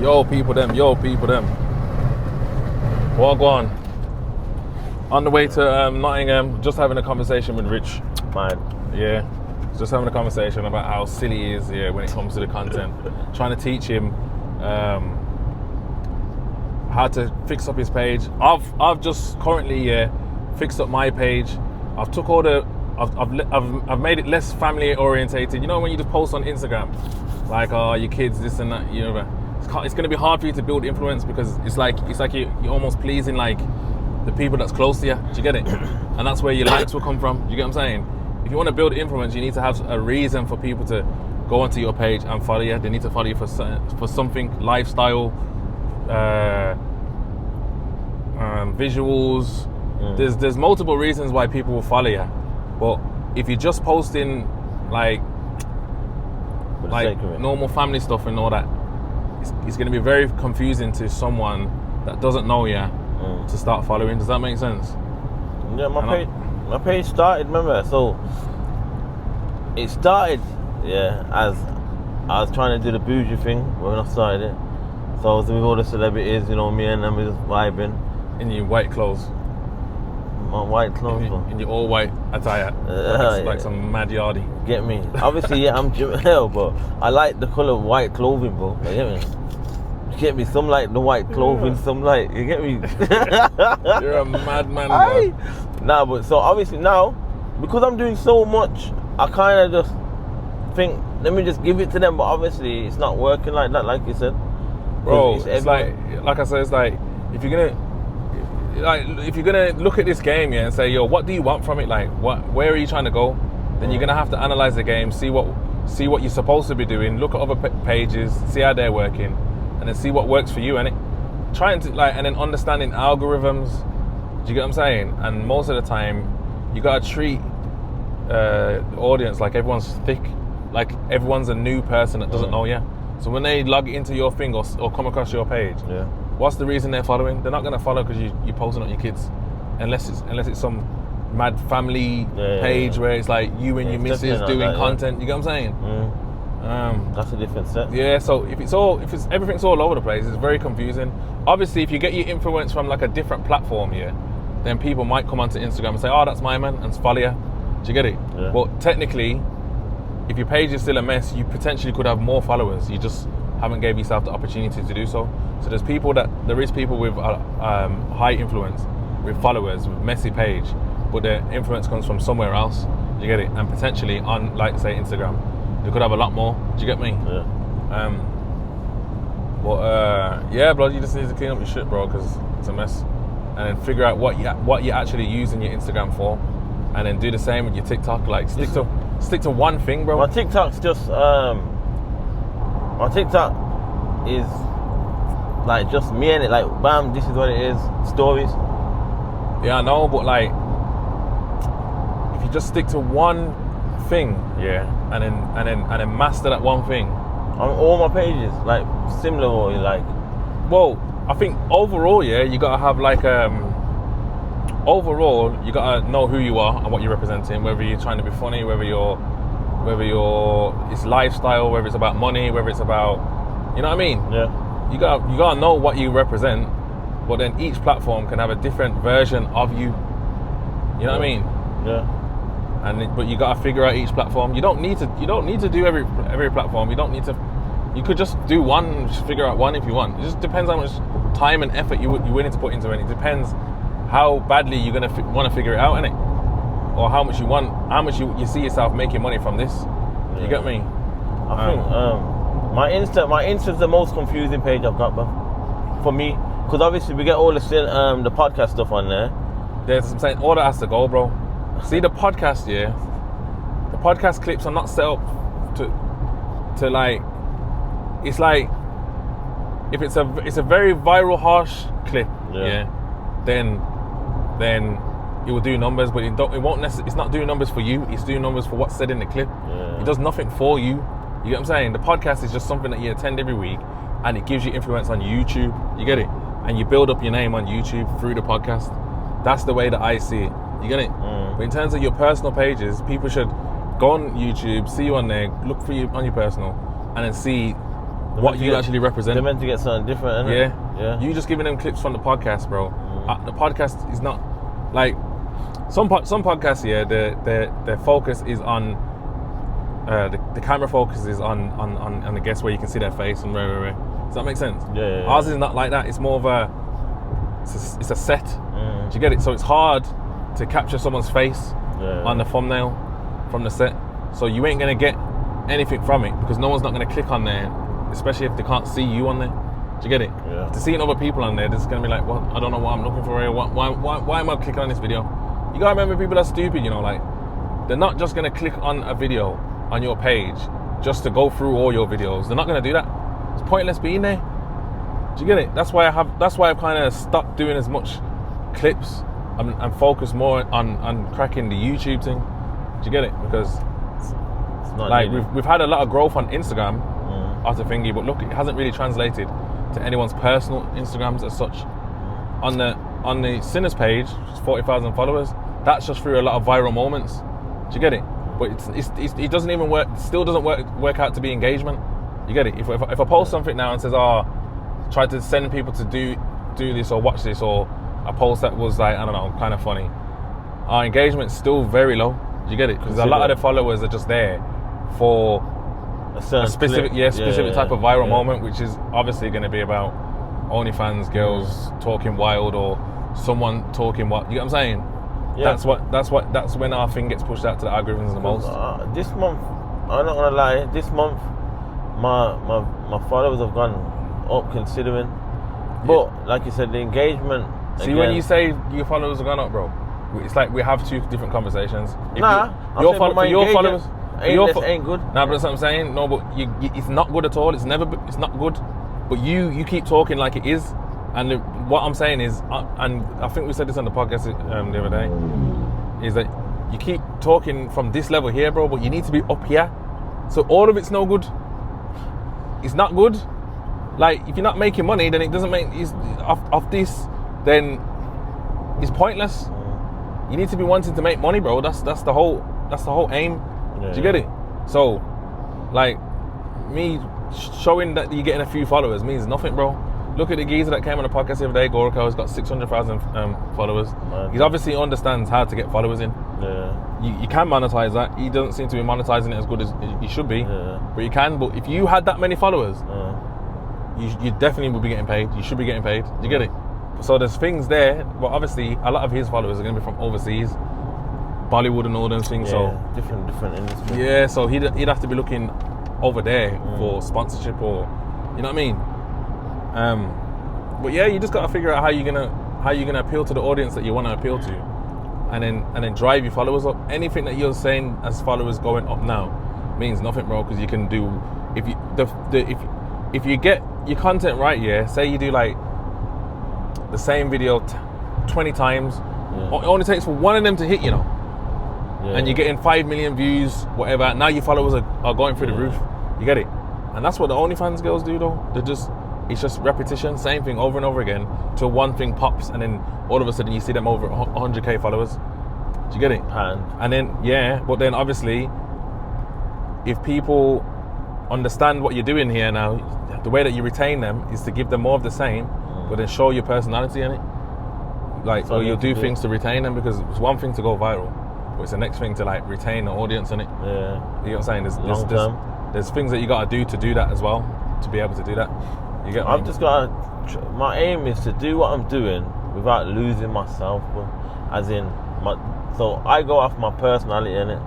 Yo, people them. Well, go on. On the way to Nottingham, just having a conversation with Rich. Man. Yeah. Just having a conversation about how silly he is when it comes to the content. Trying to teach him how to fix up his page. I've just currently fixed up my page. I've took all the I've made it less family orientated. You know when you just post on Instagram, like your kids this and that. You know, it's going to be hard for you to build influence because it's like you're almost pleasing like the people that's close to you. Do you get it? And that's where your likes will come from. Do you get what I'm saying? If you want to build influence, you need to have a reason for people to go onto your page and follow you. They need to follow you for something, lifestyle, visuals. There's multiple reasons why people will follow you. But if you're just posting like normal family stuff and all that, it's going to be very confusing to someone that doesn't know you to start following. Does that make sense? Yeah, my page started, remember? So it started, as I was trying to do the bougie thing when I started it. So I was with all the celebrities, you know, me and them was vibing. In your white clothes. My white clothes. In your all white attire. Like some mad yardie. Get me? Obviously, I'm Jamel, but I like the colour of white clothing, bro. You get me? You get me? Some like the white clothing, some like, you get me? You're a madman, bro. Nah, but so obviously now, because I'm doing so much, I kind of just think, let me just give it to them, but obviously it's not working like that, like you said. Bro, it's like I said, it's like, if you're gonna look at this game and say, yo, what do you want from it? Like, where are you trying to go? Then you're gonna have to analyze the game, see what you're supposed to be doing, look at other pages, see how they're working, and then see what works for you, innit? Trying to and then understanding algorithms. Do you get what I'm saying? And most of the time, you gotta treat the audience like everyone's thick, like everyone's a new person that doesn't know you. So when they log into your thing or come across your page, what's the reason they're following? They're not gonna follow because you're posting on your kids, unless it's some mad family page where it's like you and your missus doing content. You get what I'm saying? That's a different set. Yeah. So if everything's all over the place, it's very confusing. Obviously, if you get your influence from like a different platform, then people might come onto Instagram and say, "Oh, that's my man," and follow you. Do you get it? Yeah. But technically, if your page is still a mess, you potentially could have more followers. You just haven't gave yourself the opportunity to do so. So there is people with high influence, with followers, with messy page, but their influence comes from somewhere else. Do you get it? And potentially on, like, say, Instagram, they could have a lot more. Do you get me? Yeah. Bro, you just need to clean up your shit, bro, because it's a mess. And then figure out what you're actually using your Instagram for, and then do the same with your TikTok. Like, stick to one thing, bro. My TikTok's just my TikTok is like just me and it, like, bam, this is what it is, stories. Yeah, I know, but like, if you just stick to one thing, and then master that one thing on all my pages, like similar or like. Well, I think overall, you gotta have like overall, you gotta know who you are and what you're representing. Whether you're trying to be funny, whether it's lifestyle, whether it's about money, whether it's about, you know what I mean? Yeah. You gotta know what you represent, but then each platform can have a different version of you. You know what I mean? Yeah. But you gotta figure out each platform. You don't need to do every platform. You could just do one and just figure out one if you want. It just depends how much time and effort you're willing to put into it. It depends how badly you're gonna want to figure it out, innit? Or how much you see yourself making money from this. You get me? I think my Insta's the most confusing page I've got, bro. For me, because obviously we get all the podcast stuff on there. I'm saying all that has to go, bro. See the podcast, the podcast clips are not set up to like. It's like if it's a very viral harsh clip, then it will do numbers, but it won't necessarily. It's not doing numbers for you. It's doing numbers for what's said in the clip. Yeah. It does nothing for you. You get what I'm saying? The podcast is just something that you attend every week, and it gives you influence on YouTube. You get it? And you build up your name on YouTube through the podcast. That's the way that I see it. You get it? But in terms of your personal pages, people should go on YouTube, see you on there, look for you on your personal, and then see what you actually represent. They're meant to get something different, innit? Yeah. You just giving them clips from the podcast, bro. The podcast is not like some podcasts. Yeah, their focus is on the camera focus is on the guest where you can see their face and right. Does that make sense? Yeah. Ours is not like that. It's more of it's a set. Do you get it? So it's hard to capture someone's face on the thumbnail from the set. So you ain't gonna get anything from it because no one's not gonna click on there, especially if they can't see you on there. Do you get it? Yeah. To seeing other people on there, they're just gonna be like, well, I don't know what I'm looking for here. Why am I clicking on this video? You gotta remember, people are stupid, you know, like they're not just gonna click on a video on your page just to go through all your videos. They're not gonna do that. It's pointless being there. Do you get it? That's why I've kind of stopped doing as much clips and focus more on cracking the YouTube thing. Do you get it? Because It's not like needed. we've had a lot of growth on Instagram after thingy, but look, it hasn't really translated to anyone's personal Instagrams as such. On the Sinners page, 40,000 followers. That's just through a lot of viral moments. Do you get it? But it doesn't even work. Still doesn't work out to be engagement. You get it? If I post something now and says, try to send people to do this or watch this, or a post that was like, I don't know, kind of funny, our engagement's still very low. Do you get it? Because a lot of the followers are just there for a specific type of viral moment, which is obviously going to be about OnlyFans girls talking wild or someone talking what. You get what I'm saying? Yeah. That's when our thing gets pushed out to the algorithms the most. This month, I'm not gonna lie. This month, my followers have gone up considering. But like you said, the engagement. See, when you say your followers have gone up, bro, it's like we have two different conversations. Your followers ain't good. Nah, but that's what I'm saying. No, but it's not good at all. It's not good. But you keep talking like it is. And what I'm saying is, and I think we said this on the podcast the other day, is that you keep talking from this level here, bro, but you need to be up here. So all of it's no good. It's not good. Like, if you're not making money, then it doesn't make, off this, then it's pointless. You need to be wanting to make money, bro. That's the whole aim. Yeah. Do you get it? So, like, me showing that you're getting a few followers means nothing, bro. Look at the geezer that came on the podcast the other day, Gorka. He's got 600,000 followers. He obviously understands how to get followers in. Yeah. You can monetize that. He doesn't seem to be monetizing it as good as he should be. Yeah. But you can. But if you had that many followers, you definitely would be getting paid. You should be getting paid. Do you get it? So there's things there, but obviously a lot of his followers are going to be from overseas, Bollywood and all those things. Yeah, so different industry. Yeah, so he'd have to be looking over there for sponsorship, or you know what I mean. But yeah, you just got to figure out how you're gonna appeal to the audience that you want to appeal to, and then drive your followers up. Anything that you're saying as followers going up now means nothing, bro. Because you can do if you get your content right. Yeah, say you do like the same video 20 times. It only takes for one of them to hit, you know. And you're getting 5 million views, whatever. Now your followers are going through the roof. You get it? And that's what the OnlyFans girls do, though. It's just repetition, same thing over and over again, till one thing pops, and then all of a sudden you see them over 100k followers. Do you get it? And then, but then obviously, if people understand what you're doing here now, the way that you retain them is to give them more of the same, but then show your personality in it. Like, so you'll do things to retain them, because it's one thing to go viral, but it's the next thing to like retain the audience in it. Yeah. You know what I'm saying? There's things that you got to do that as well, to be able to do that. You get I've just got to, my aim is to do what I'm doing without losing myself, as in, so I go off my personality in it.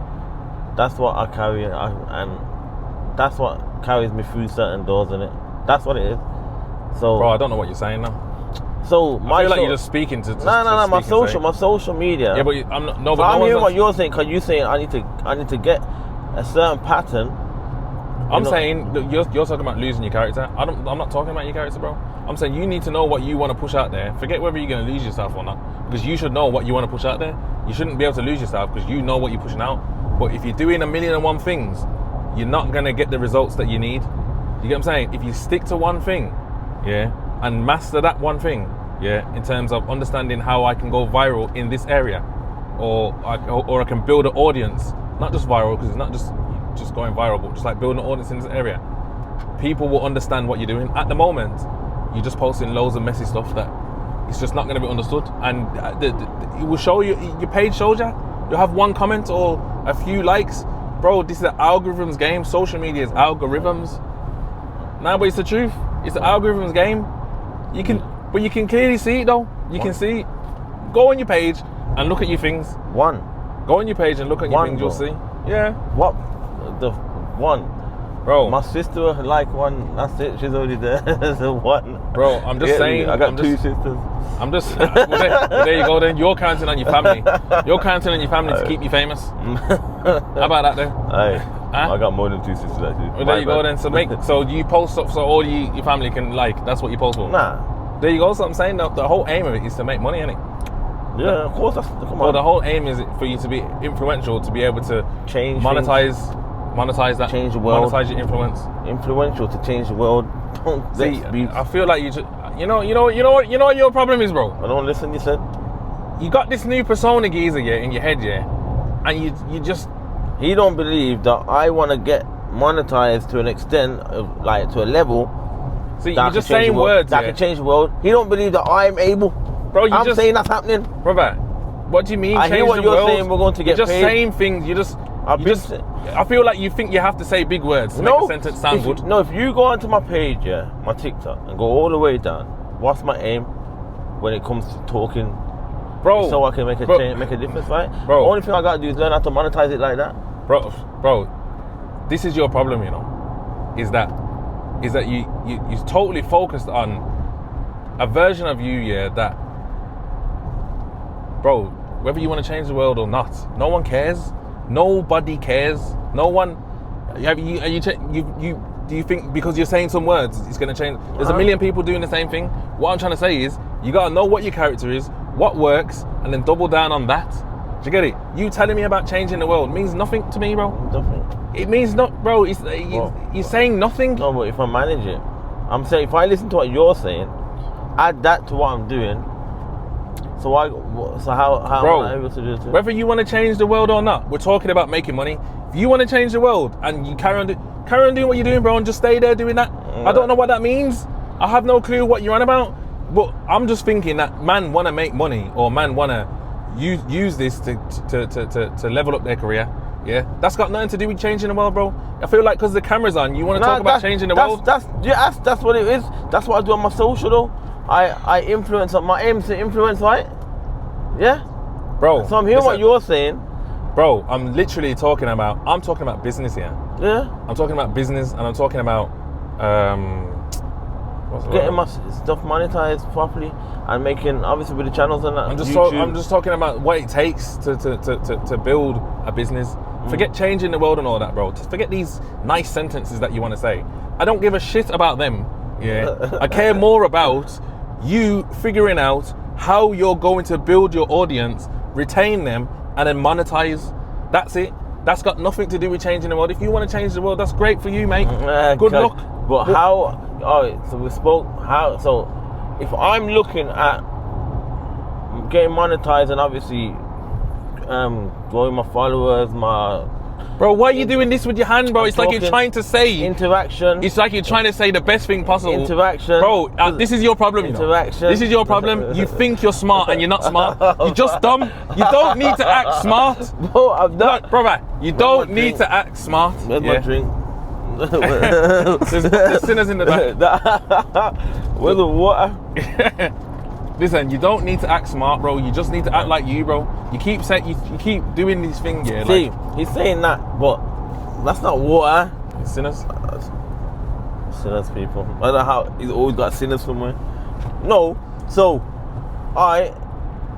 That's what I carry, and that's what carries me through certain doors in it. That's what it is. So, bro, I don't know what you're saying now. So I feel like you're just speaking to. No. My social media. Yeah, but I'm not. No, so but I'm hearing what you're saying, because you're saying I need to get a certain pattern. I'm saying that you're talking about losing your character. I'm not talking about your character, bro. I'm saying you need to know what you want to push out there. Forget whether you're going to lose yourself or not, because you should know what you want to push out there. You shouldn't be able to lose yourself because you know what you're pushing out. But if you're doing 1,000,001 things, you're not going to get the results that you need. You get what I'm saying? If you stick to one thing, and master that one thing, in terms of understanding how I can go viral in this area, or I can build an audience, not just viral, because it's not just going viral, but just like building an audience in this area. people will understand what you're doing. At the moment, you're just posting loads of messy stuff that it's just not going to be understood, and it will show you. Your page shows you. You'll have one comment or a few likes, bro. This is an algorithms game. Social media is algorithms. Nah, but it's the truth. It's an algorithms game. But you can clearly see it though. You can see. Go on your page and look at your things. Go on your page and look at your things. You'll see. Yeah. What? The one. Bro. My sister like one. That's it. She's already there. So one. Bro, I'm just saying. I got two sisters. I'm just. Well, there you go. Then you're counting on your family. You're counting on your family to keep you famous. How about that then? Hey. Huh? I got more than two sisters actually. Well, there you go then. So you post stuff so all your family can like. That's what you post for. Nah. There you go. So I'm saying the whole aim of it is to make money, isn't it? Yeah, of course. Come on. Well, the whole aim is for you to be influential, to be able to change, monetize that, change the world, monetize your influence. Influential to change the world. Don't see. I feel like you know what your problem is, bro. I don't listen. You said you got this new persona geezer, yeah, in your head, yeah, and you just. He don't believe that I want to get monetized to an extent of like to a level. See, you're just saying words that can change the world. He don't believe that I'm able. Bro, I'm saying that's happening. Brother, what do you mean? I hear what you're saying. We're going to get you're just paid. Saying things. I feel like you think you have to say big words to make a sentence sound good. No, if you go onto my page, yeah, my TikTok, and go all the way down, what's my aim when it comes to talking? Bro, so I can make a difference, right? Bro, the only thing I gotta do is learn how to monetize it like that. Bro, this is your problem, you know. Is that you're totally focused on a version of you, yeah, that, bro, whether you want to change the world or not, no one cares. Nobody cares. No one. Do you think because you're saying some words it's going to change? There's a million people doing the same thing. What I'm trying to say is you got to know what your character is, what works, and then double down on that. Do you get it? You telling me about changing the world means nothing to me, bro. Nothing. It means not, bro. You're saying nothing. No, but if I manage it, I'm saying if I listen to what you're saying, add that to what I'm doing. So how bro, am I able to do it? Whether you want to change the world or not, we're talking about making money. If you want to change the world and you carry on doing what you're doing, bro, and just stay there doing that. I don't know what that means. I have no clue what you're on about. But I'm just thinking that man want to make money or man want to use this to level up their career. Yeah, that's got nothing to do with changing the world, bro. I feel like because the camera's on, you want to talk about changing the world. That's what it is. That's what I do on my social, though. I influence. My aim is to influence, right? Yeah, bro. So I'm hearing what you're saying, bro. I'm talking about business here. Yeah, I'm talking about business, and I'm talking about getting my stuff monetized properly and making, obviously, with the channels and that. I'm just talking about what it takes to build a business. Forget changing the world and all that, bro. Forget these nice sentences that you want to say. I don't give a shit about them. Yeah, I care more about you figuring out how you're going to build your audience, retain them, and then monetize. That's it. That's got nothing to do with changing the world. If you want to change the world, that's great for you, mate. Good luck. But how? Oh, so we spoke. How? So if I'm looking at getting monetized and obviously growing my followers, Bro, why are you doing this with your hand, bro? It's like you're trying to say interaction. It's like you're trying to say the best thing possible. Interaction. Bro, this is your problem. Interaction. This is your problem. You think you're smart and you're not smart. You're just dumb. You don't need to act smart. Bro, I'm not. Look, brother, you don't need to act smart. Where's my drink? There's sinners in the back. Where's the water? Listen, you don't need to act smart, bro. You just need to act like you, bro. You keep doing these things, yeah. See, he's saying that, but that's not water. It's sinners. Sinners, people. I don't know how he's always got sinners somewhere. No, so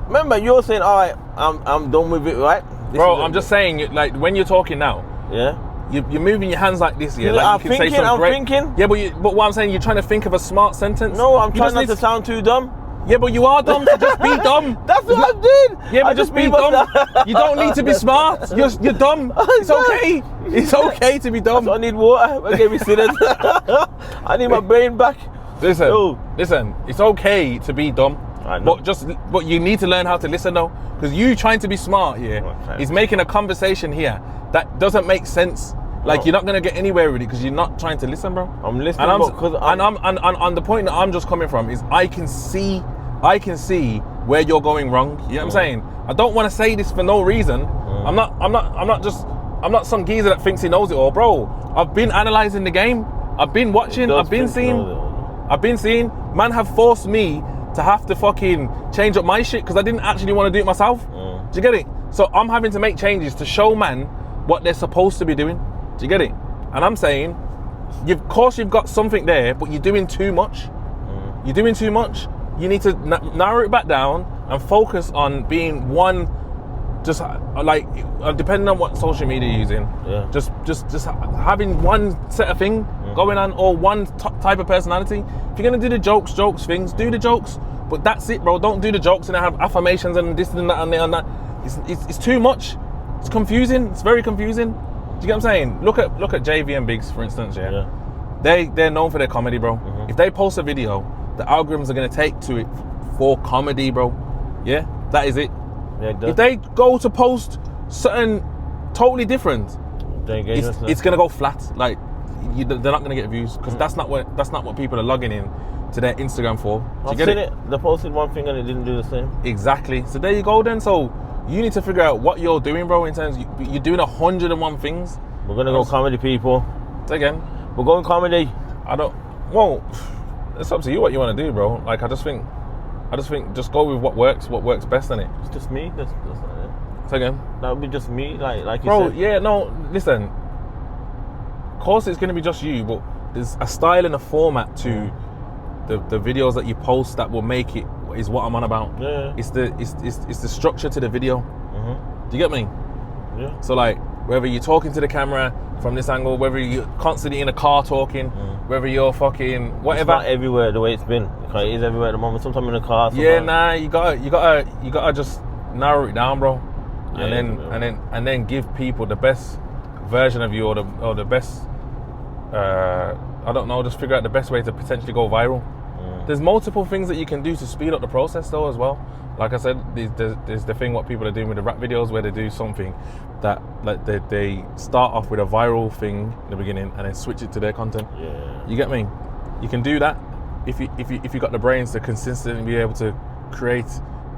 remember you're saying, I'm done with it, right? Bro, I'm just saying, like when you're talking now, yeah, you're moving your hands like this, yeah. Like I'm you can thinking. Say I'm thinking. Yeah, but what I'm saying, you're trying to think of a smart sentence. No, I'm trying not to sound too dumb. Yeah, but you are dumb, so just be dumb. That's what I did. Yeah, but just be dumb. You don't need to be smart. You're dumb. It's okay. It's okay to be dumb. I need water. Okay, we sit I need my brain back. Listen. It's okay to be dumb. I know. But you need to learn how to listen though, because you trying to be smart here is making a conversation here that doesn't make sense. No. you're not gonna get anywhere with it because you're not trying to listen, bro. I'm listening, and the point that I'm just coming from is I can see where you're going wrong. You know what I'm saying? I don't want to say this for no reason. I'm not some geezer that thinks he knows it all, bro. I've been analysing the game. I've been watching. I've been seeing. Man have forced me to have to fucking change up my shit because I didn't actually want to do it myself. Do you get it? So I'm having to make changes to show man what they're supposed to be doing. Do you get it? And I'm saying, of course you've got something there, but you're doing too much. You're doing too much. You need to narrow it back down and focus on being one. Just like depending on what social media you're using, just having one set of thing going on or one type of personality. If you're gonna do the jokes things, do the jokes, but that's it, bro. Don't do the jokes and have affirmations and this and that and that. It's too much. It's confusing. It's very confusing. Do you get what I'm saying? Look at JV and Biggs, for instance. Yeah. They're known for their comedy, bro. If they post a video, the algorithms are gonna take to it for comedy, bro. Yeah, that is it. If they go to post something totally different, it's gonna go flat. Like they're not gonna get views because that's not what people are logging in to their Instagram for. I've seen it. They posted one thing and it didn't do the same. Exactly. So there you go then. So you need to figure out what you're doing, bro. In terms you're doing 101 things. We're gonna go comedy, people. Say again. We're going comedy. Well, it's up to you what you want to do, bro. Like I just think just go with what works best in it. It's just me. That's not it. Say again. That would be just me, like you said. Bro, yeah, no, listen. Of course it's gonna be just you, but there's a style and a format to the videos that you post that will make it is what I'm on about. Yeah. It's the structure to the video. Do you get me? Yeah. So like whether you're talking to the camera from this angle, whether you're constantly in a car talking, whether you're fucking whatever. It's not everywhere the way it's been. It is everywhere at the moment. Sometimes in a car. Sometimes. Yeah, nah, you gotta just narrow it down, bro. And then give people the best version of you or the best I don't know, just figure out the best way to potentially go viral. There's multiple things that you can do to speed up the process though as well. Like I said, there's the thing what people are doing with the rap videos where they do something that like they start off with a viral thing in the beginning and then switch it to their content. Yeah. You get me? You can do that if you got the brains to consistently be able to create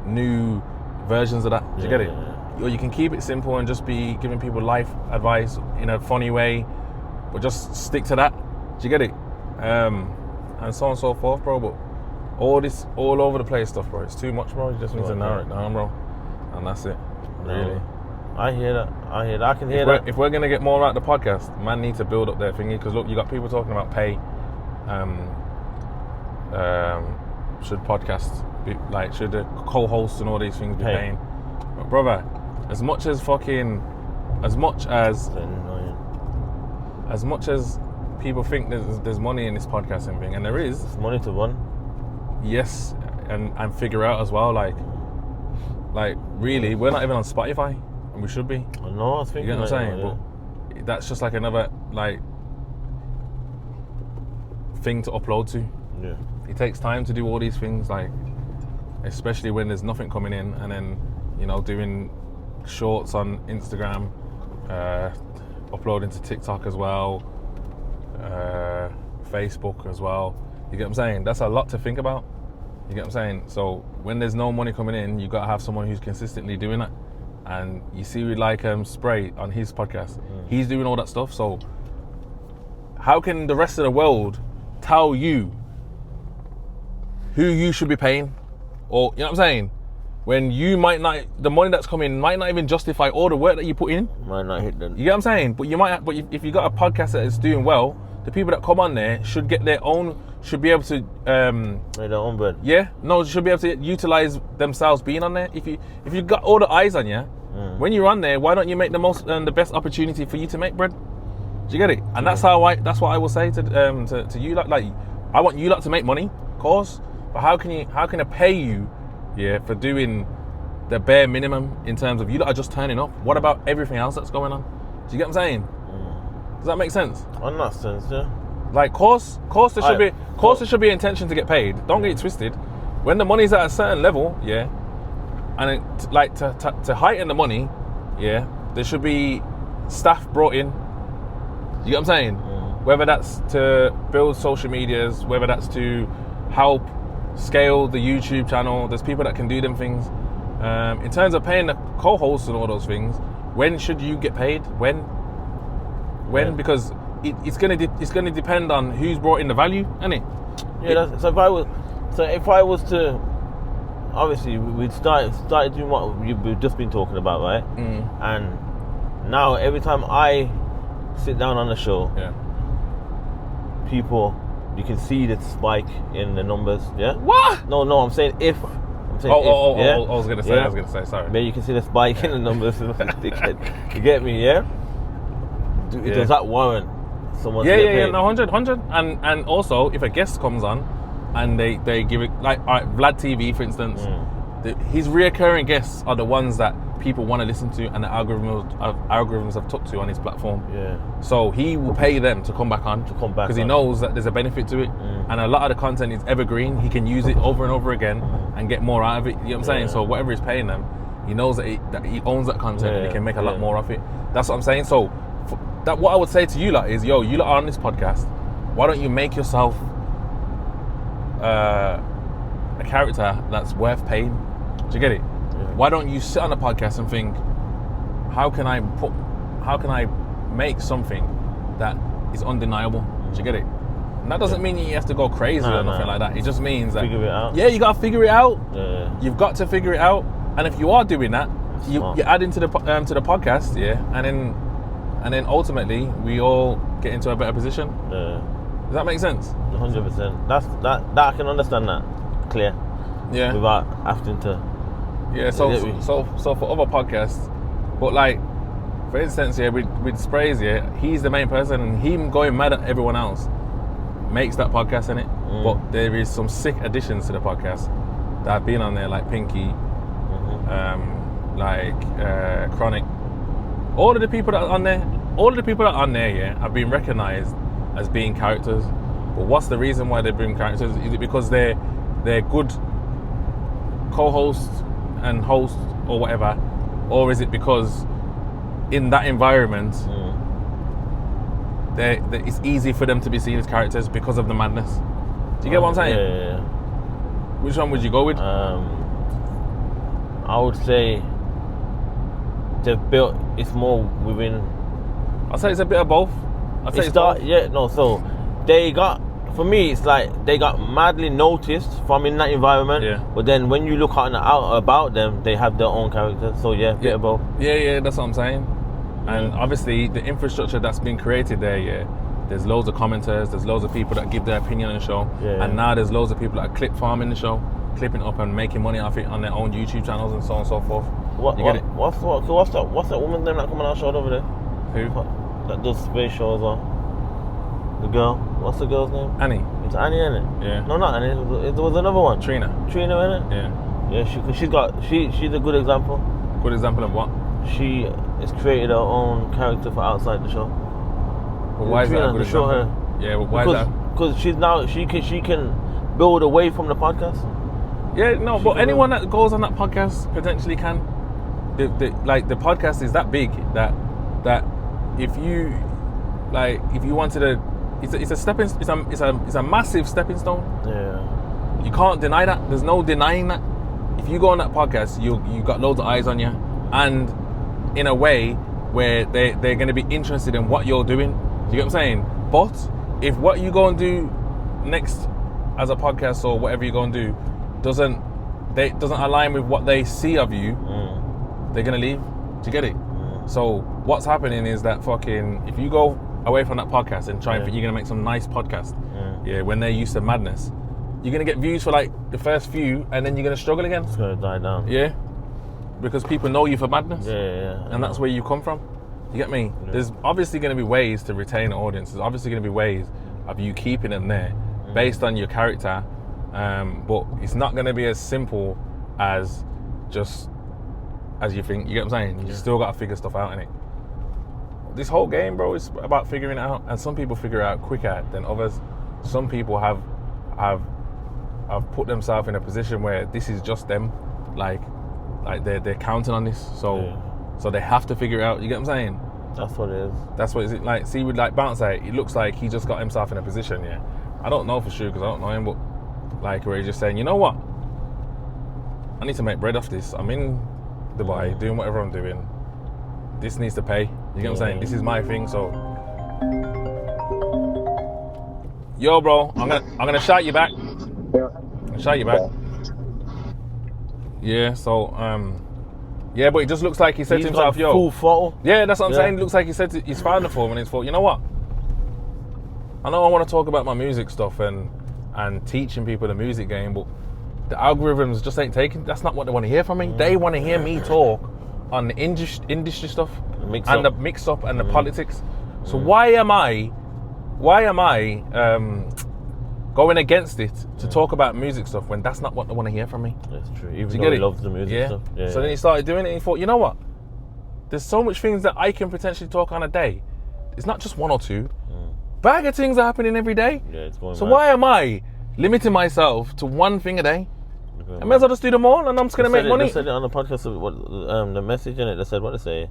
new versions of that. Do you get it? Or you can keep it simple and just be giving people life advice in a funny way, but just stick to that. Do you get it? And so on and so forth, bro. But all this all over the place stuff, bro, it's too much, bro. You just need to narrow it down, bro. And that's it. Really. I hear that. I can hear that. If we're gonna get more out of the podcast, man need to build up their thingy, because look, you got people talking about pay. Should podcasts be like, should the co-hosts and all these things be paying? But brother, as much as people think there's money in this podcasting thing, and there is. It's money to run. Yes, and figure out as well, like really, we're not even on Spotify, and we should be. I know, I was thinking. You get what I'm saying? But that's just like another like thing to upload to. Yeah. It takes time to do all these things, like especially when there's nothing coming in, and then doing shorts on Instagram, uploading to TikTok as well, Facebook as well. You get what I'm saying? That's a lot to think about. You get what I'm saying? So when there's no money coming in, you gotta have someone who's consistently doing that. And you see with like Spray on his podcast, he's doing all that stuff. So how can the rest of the world tell you who you should be paying? Or, you know what I'm saying? When you might not, the money that's coming might not even justify all the work that you put in. Might not hit them. You get what I'm saying? But you might, if you got a podcast that is doing well, the people that come on there should get their own, should be able to make their own bread. Yeah, no, should be able to utilize themselves being on there. If you got all the eyes on you, when you're on there, why don't you make the most and the best opportunity for you to make bread? Do you get it? And that's what I will say to you. Like I want you lot to make money, of course. But how can I pay you, for doing the bare minimum in terms of you lot are just turning up? What about everything else that's going on? Do you get what I'm saying? Does that make sense? On that sense, yeah. Like, course there should be intention to get paid. Don't get it twisted. When the money's at a certain level, and to heighten the money, there should be staff brought in. You get what I'm saying? Whether that's to build social medias, whether that's to help scale the YouTube channel, there's people that can do them things. In terms of paying the co-hosts and all those things, when should you get paid? When? Yeah. Because it's gonna depend on who's brought in the value, isn't it? Yeah. So if I was to, obviously we'd started doing what you've just been talking about, right? And now every time I sit down on the show, people, you can see the spike in the numbers. Yeah. What? No, I'm saying if. I was gonna say. Sorry. Maybe you can see the spike in the numbers. You get me? Yeah. Does that warrant someone? Yeah. No, 100. And also, if a guest comes on, and they give it like Vlad TV, for instance, his reoccurring guests are the ones that people want to listen to, and the algorithms have took to on his platform. Yeah. So he will pay them to come back because he knows that there's a benefit to it, and a lot of the content is evergreen. He can use it over and over again and get more out of it. You know what I'm saying? So whatever he's paying them, he knows that he owns that content and he can make a lot more of it. That's what I'm saying. So what I would say to you lot is, you lot are on this podcast. Why don't you make yourself a character that's worth paying? Do you get it? Why don't you sit on a podcast and think, how can I make something that is undeniable? Do you get it? And that doesn't mean you have to go crazy or nothing like that. It just means that figure it out. Yeah, you gotta figure it out. Yeah. You've got to figure it out. And if you are doing that, you add into the podcast, and then ultimately we all get into a better position. Yeah. Does that make sense? 100%. That I can understand that clear. Yeah. Without having to. Yeah. So for other podcasts, but like, for instance, with Sprays, he's the main person, and him going mad at everyone else makes that podcast in it. But there is some sick additions to the podcast that have been on there, like Pinky, Chronic. All of the people that are on there, have been recognised as being characters. But what's the reason why they're being characters? Is it because they're good co-hosts and hosts or whatever, or is it because in that environment it's easy for them to be seen as characters because of the madness? Do you get what I'm saying? Yeah. Which one would you go with? I would say they've built. It's more within. I'd say it's a bit of both. So they got. For me, it's like they got madly noticed from in that environment. Yeah. But then when you look out about them, they have their own character. So bit of both. Yeah, that's what I'm saying. And obviously, the infrastructure that's been created there, there's loads of commenters, there's loads of people that give their opinion on the show, and now there's loads of people that clip farming the show, clipping up and making money off it on their own YouTube channels and so on and so forth. Get it? What's that woman's name that come on our show over there? Who? That does space shows on. The girl. What's the girl's name? Annie. It's Annie, isn't it? Yeah. No, not Annie. It was another one. Trina, innit? Yeah. She's a good example. Good example of what? She has created her own character for outside the show. But why is that a good example? Yeah, but why is that? Because she can build away from the podcast. Yeah, no, but anyone that goes on that podcast potentially can. The podcast is that big that if you wanted to, it's a massive stepping stone. Yeah. You can't deny that. There's no denying that. If you go on that podcast, you got loads of eyes on you, and in a way where they're going to be interested in what you're doing. Do you get what I'm saying? But if what you go and do next as a podcast or whatever you go and do doesn't align with what they see of you, they're going to leave. Do you get it? So what's happening is that if you go away from that podcast and try and think you're going to make some nice podcast, when they're used to madness, you're going to get views for like the first few, and then you're going to struggle again. It's going to die down. Yeah. Because people know you for madness. Yeah. And that's where you come from. You get me? Yeah. There's obviously going to be ways to retain an audience. There's obviously going to be ways of you keeping them there based on your character. But it's not going to be as simple as just as you think. You get what I'm saying? You still got to figure stuff out, innit? This whole game, bro, is about figuring it out. And some people figure it out quicker than others. Some people have put themselves in a position where this is just them. Like they're counting on this. So they have to figure it out. You get what I'm saying? That's what it is. That's what it's like. See, with like Bouncer, it looks like he just got himself in a position. Yeah, I don't know for sure because I don't know him, but like where he's just saying, you know what? I need to make bread off this. I'm in Dubai doing whatever I'm doing. This needs to pay. You get what I'm saying? This is my thing. So, yo, bro, I'm gonna shout you back. Shout you back. Yeah. So, yeah, but it just looks like he said to himself, yo. Full throttle. Yeah, that's what I'm saying. It looks like he said he's found the form and he's thought, you know what? I know I want to talk about my music stuff and teaching people the music game, but the algorithms just ain't taking. That's not what they want to hear from me. They want to hear me talk on the industry stuff the mix up and the politics. So why am I going against it to talk about music stuff when that's not what they want to hear from me? That's true. Even though he loves the music stuff. Yeah, so then he started doing it and he thought, you know what? There's so much things that I can potentially talk on a day. It's not just one or two. Bag of things are happening every day. Yeah, it's going so why am I limiting myself to one thing a day? I may as well just do them all and I'm just going to make money. They said it on the podcast, the message in it, they said what they say.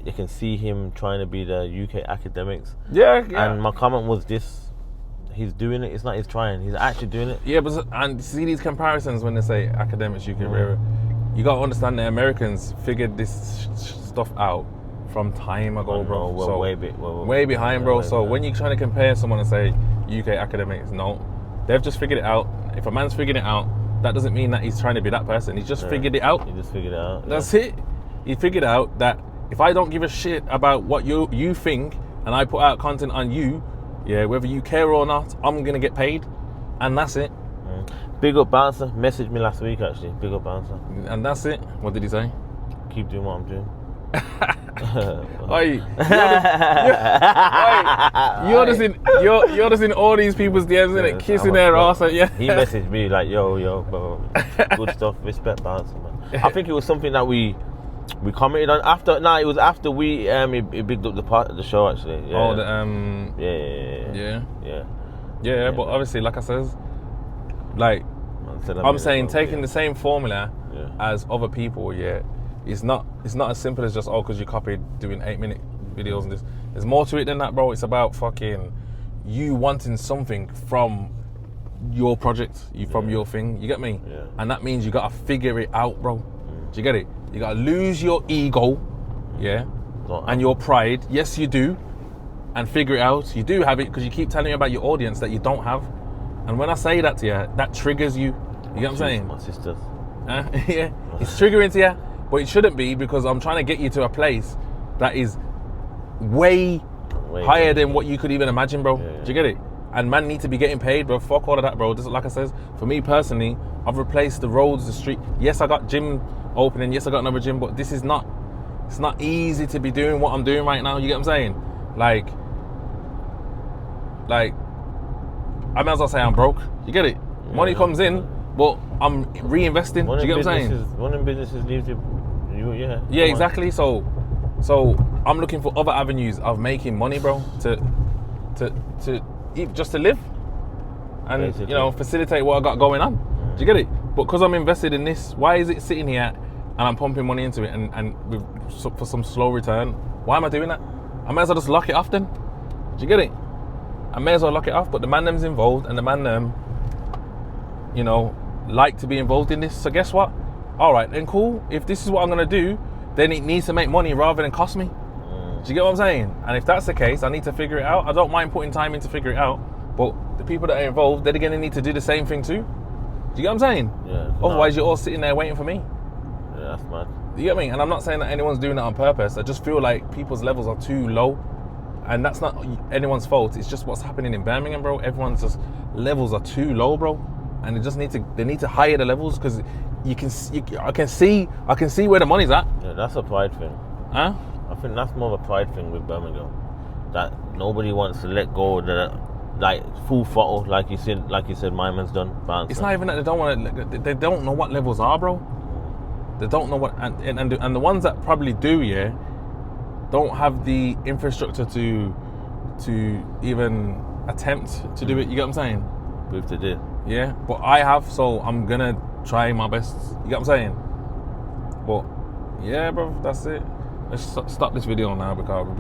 They can see him trying to be the UK academics. Yeah. And my comment was this: he's doing it. It's not he's trying. He's actually doing it. Yeah, but and see these comparisons when they say academics UK, you got to understand the Americans figured this stuff out from time ago, bro. We're so way behind, bro. So when you're trying to compare someone and say UK academics, no, they've just figured it out. If a man's figured it out, that doesn't mean that he's trying to be that person. He's just figured it out. He just figured it out. That's it. He figured out that if I don't give a shit about what you think and I put out content on you, whether you care or not, I'm going to get paid. And that's it. Big up Bouncer. Messaged me last week, actually. Big up Bouncer. And that's it. What did he say? Keep doing what I'm doing. You're just in all these people's DMs, innit? Kissing their ass. He messaged me like, yo, bro, good stuff. Respect Bouncer, man. I think it was something that we commented on after. It was after we he bigged up the part of the show, actually. Yeah. But obviously, like I says, like I'm saying, taking the same formula as other people, it's not as simple as just because you copied doing 8-minute videos and this. There's more to it than that, bro. It's about fucking you wanting something from your project, from your thing. You get me? Yeah. And that means you gotta figure it out, bro. Do you get it? You gotta lose your ego, and your pride. Yes, you do, and figure it out. You do have it because you keep telling me about your audience that you don't have. And when I say that to you, that triggers you. You get what I'm saying? My sisters. Yeah, it's triggering to you, but it shouldn't be because I'm trying to get you to a place that is way higher than what you could even imagine, bro. Yeah. Do you get it? And man need to be getting paid, bro. Fuck all of that, bro. Just like I says, for me personally, I've replaced the roads, the street. Yes, I got gym opening. Yes, I got another gym, but this is not. It's not easy to be doing what I'm doing right now. You get what I'm saying? Like, I may as well say I'm broke. You get it? Money comes in, but I'm reinvesting. Do you get what I'm saying? One of businesses leaves you. Yeah, exactly. So I'm looking for other avenues of making money, bro, to just to live and basically, facilitate what I got going on. Do you get it? But because I'm invested in this, why is it sitting here and I'm pumping money into it and for some slow return? Why am I doing that? I may as well just lock it off then. Do you get it? I may as well lock it off. But the man them's involved and the man them, like to be involved in this. So guess what? All right, then cool. If this is what I'm gonna do, then it needs to make money rather than cost me. Do you get what I'm saying? And if that's the case, I need to figure it out. I don't mind putting time in to figure it out, but the people that are involved, they're gonna need to do the same thing too. Do you get what I'm saying? Yeah. Otherwise, you're all sitting there waiting for me. Yeah, that's mad. You get me? And I'm not saying that anyone's doing that on purpose. I just feel like people's levels are too low, and that's not anyone's fault. It's just what's happening in Birmingham, bro. Everyone's just levels are too low, bro, and they need to higher the levels because I can see where the money's at. Yeah, that's a pride thing. Huh? I think that's more of a pride thing with Birmingham. That nobody wants to let go of the full throttle, like you said, my man's done. Bouncer. It's not even that they don't want to. They don't know what levels are, bro. They don't know what, and the ones that probably do, don't have the infrastructure to even attempt to do it. You get what I'm saying? If they did. Yeah, but I have, so I'm gonna try my best. You get what I'm saying? But yeah, bro, that's it. Let's stop this video now because we've been